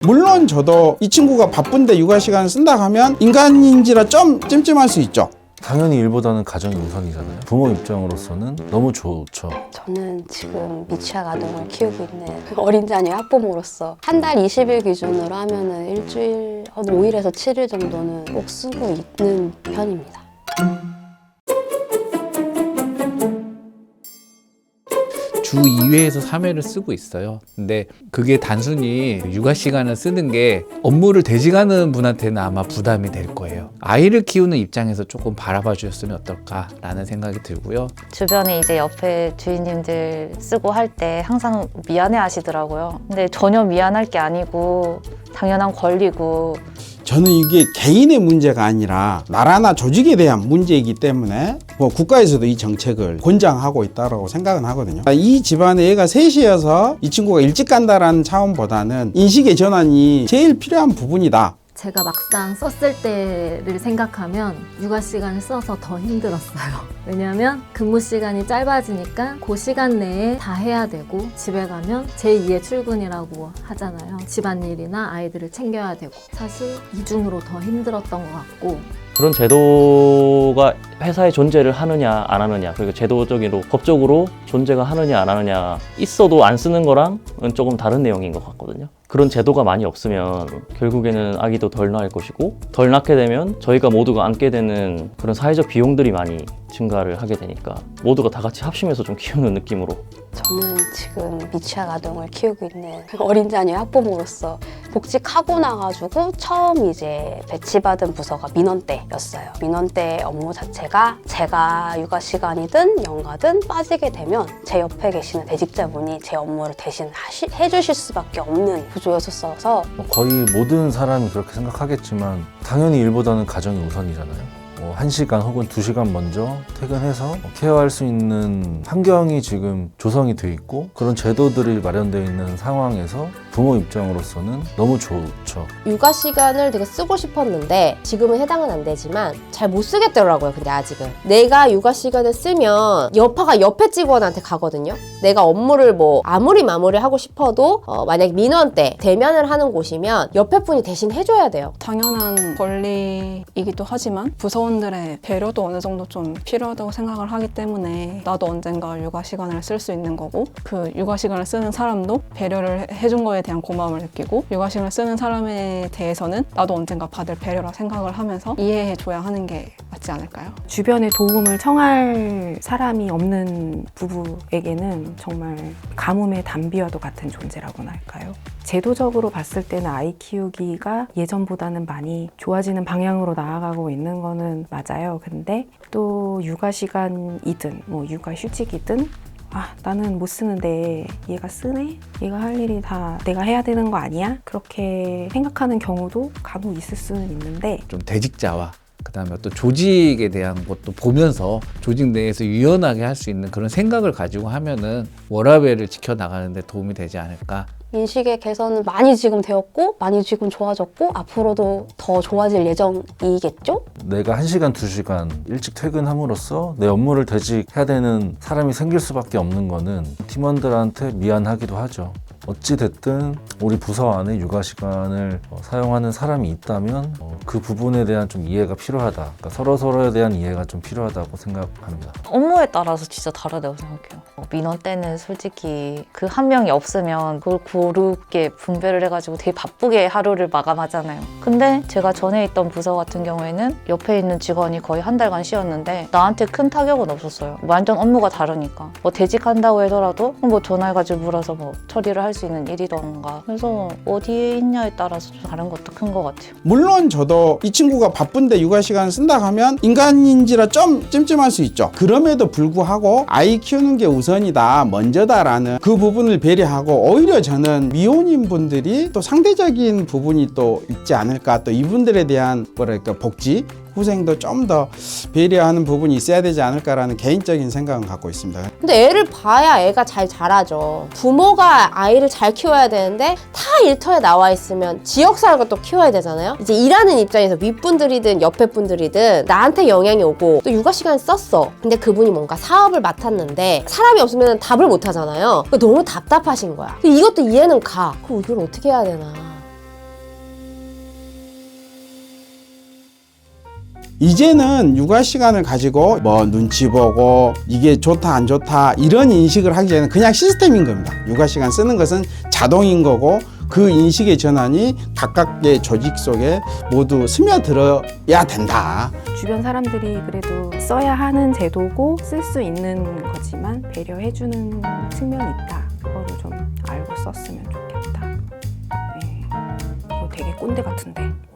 물론 저도 이 친구가 바쁜데 육아 시간을 쓴다 하면 인간인지라 좀 찜찜할 수 있죠. 당연히 일보다는 가정이 우선이잖아요. 부모 입장으로서는 너무 좋죠. 저는 지금 미취학 아동을 키우고 있는 어린 자녀 학부모로서 한 달 20일 기준으로 하면은 일주일 한 5일에서 7일 정도는 꼭 쓰고 있는 편입니다. 주 2회에서 3회를 쓰고 있어요. 근데 그게 단순히 육아 시간을 쓰는 게 업무를 대직하는 분한테는 아마 부담이 될 거예요. 아이를 키우는 입장에서 조금 바라봐 주셨으면 어떨까라는 생각이 들고요. 주변에 이제 옆에 주인님들 쓰고 할 때 항상 미안해 하시더라고요. 근데 전혀 미안할 게 아니고 당연한 권리고. 저는 이게 개인의 문제가 아니라 나라나 조직에 대한 문제이기 때문에 국가에서도 이 정책을 권장하고 있다고 생각은 하거든요. 이 집안에 애가 셋이어서 이 친구가 일찍 간다라는 차원보다는 인식의 전환이 제일 필요한 부분이다. 제가 막상 썼을 때를 생각하면 육아 시간을 써서 더 힘들었어요. 왜냐하면 근무 시간이 짧아지니까 그 시간 내에 다 해야 되고 집에 가면 제2의 출근이라고 하잖아요. 집안일이나 아이들을 챙겨야 되고 사실 이중으로 더 힘들었던 것 같고 그런 제도가 회사에 존재를 하느냐 안 하느냐, 그리고 제도적으로 법적으로 존재가 하느냐 안 하느냐, 있어도 안 쓰는 거랑은 조금 다른 내용인 것 같거든요. 그런 제도가 많이 없으면 결국에는 아기도 덜 낳을 것이고, 덜 낳게 되면 저희가 모두가 안게 되는 그런 사회적 비용들이 많이 증가를 하게 되니까 모두가 다 같이 합심해서 좀 키우는 느낌으로. 저는 지금 미취학 아동을 키우고 있는 어린 자녀 학부모로서 복직하고 나가지고 처음 이제 배치받은 부서가 민원대였어요. 민원대 업무 자체가 제가 육아 시간이든 연가든 빠지게 되면 제 옆에 계시는 대직자분이 제 업무를 대신 해주실 수밖에 없는 구조였었어서 거의 모든 사람이 그렇게 생각하겠지만 당연히 일보다는 가정이 우선이잖아요. 1시간 혹은 2시간 먼저 퇴근해서 케어할 수 있는 환경이 지금 조성이 돼 있고 그런 제도들이 마련되어 있는 상황에서 부모 입장으로서는 너무 좋죠. 육아 시간을 되게 쓰고 싶었는데 지금은 해당은 안 되지만 잘 못 쓰겠더라고요. 근데 아직은 내가 육아 시간을 쓰면 여파가 옆에 직원한테 가거든요. 내가 업무를 아무리 마무리하고 싶어도 만약에 민원 때 대면을 하는 곳이면 옆에 분이 대신 해줘야 돼요. 당연한 권리이기도 하지만 부서원들의 배려도 어느 정도 좀 필요하다고 생각을 하기 때문에 나도 언젠가 육아 시간을 쓸 수 있는 거고, 그 육아 시간을 쓰는 사람도 배려를 해준 거에 대한 고마움을 느끼고, 육아 시간을 쓰는 사람에 대해서는 나도 언젠가 받을 배려라 생각을 하면서 이해해줘야 하는 게 맞지 않을까요? 주변에 도움을 청할 사람이 없는 부부에게는 정말 가뭄의 단비와도 같은 존재라고나 할까요? 제도적으로 봤을 때는 아이 키우기가 예전보다는 많이 좋아지는 방향으로 나아가고 있는 거는 맞아요. 근데 또 육아 시간이든 육아 휴직이든 나는 못 쓰는데 얘가 쓰네? 얘가 할 일이 다 내가 해야 되는 거 아니야? 그렇게 생각하는 경우도 간혹 있을 수는 있는데, 좀 대직자와 그다음에 어떤 조직에 대한 것도 보면서 조직 내에서 유연하게 할 수 있는 그런 생각을 가지고 하면은 워라밸을 지켜나가는 데 도움이 되지 않을까. 인식의 개선은 많이 지금 되었고 많이 지금 좋아졌고 앞으로도 더 좋아질 예정이겠죠? 내가 1시간, 2시간 일찍 퇴근함으로써 내 업무를 대직해야 되는 사람이 생길 수밖에 없는 거는 팀원들한테 미안하기도 하죠. 어찌됐든 우리 부서 안에 육아 시간을 사용하는 사람이 있다면 그 부분에 대한 좀 이해가 필요하다. 그러니까 서로서로에 대한 이해가 좀 필요하다고 생각합니다. 업무에 따라서 진짜 다르다고 생각해요. 민원 때는 솔직히 그 한 명이 없으면 그걸 고르게 분배를 해가지고 되게 바쁘게 하루를 마감하잖아요. 근데 제가 전에 있던 부서 같은 경우에는 옆에 있는 직원이 거의 한 달간 쉬었는데 나한테 큰 타격은 없었어요. 완전 업무가 다르니까. 대직한다고 하더라도 전화해가지고 물어서 처리를 할 수 있는 일이던가. 그래서 어디에 있냐에 따라서 좀 다른 것도 큰 것 같아요. 물론 저도 이 친구가 바쁜데 육아 시간을 쓴다 하면 인간인지라 좀 찜찜할 수 있죠. 그럼에도 불구하고 아이 키우는 게 우선이다, 먼저다라는 그 부분을 배려하고, 오히려 저는 미혼인 분들이 또 상대적인 부분이 또 있지 않을까, 또 이분들에 대한 복지 후생도 좀 더 배려하는 부분이 있어야 되지 않을까라는 개인적인 생각은 갖고 있습니다. 근데 애를 봐야 애가 잘 자라죠. 부모가 아이를 잘 키워야 되는데 다 일터에 나와 있으면 지역사회가 또 키워야 되잖아요. 이제 일하는 입장에서 윗분들이든 옆에 분들이든 나한테 영향이 오고, 또 육아 시간 썼어. 근데 그분이 뭔가 사업을 맡았는데 사람이 없으면 답을 못 하잖아요. 너무 답답하신 거야. 이것도 이해는 가. 그럼 이걸 어떻게 해야 되나. 이제는 육아 시간을 가지고 뭐 눈치 보고 이게 좋다 안 좋다 이런 인식을 하기 전에 그냥 시스템인 겁니다. 육아 시간 쓰는 것은 자동인 거고 그 인식의 전환이 각각의 조직 속에 모두 스며들어야 된다. 주변 사람들이 그래도 써야 하는 제도고 쓸 수 있는 거지만 배려해주는 측면이 있다. 그거를 좀 알고 썼으면 좋겠다. 네. 이거 되게 꼰대 같은데.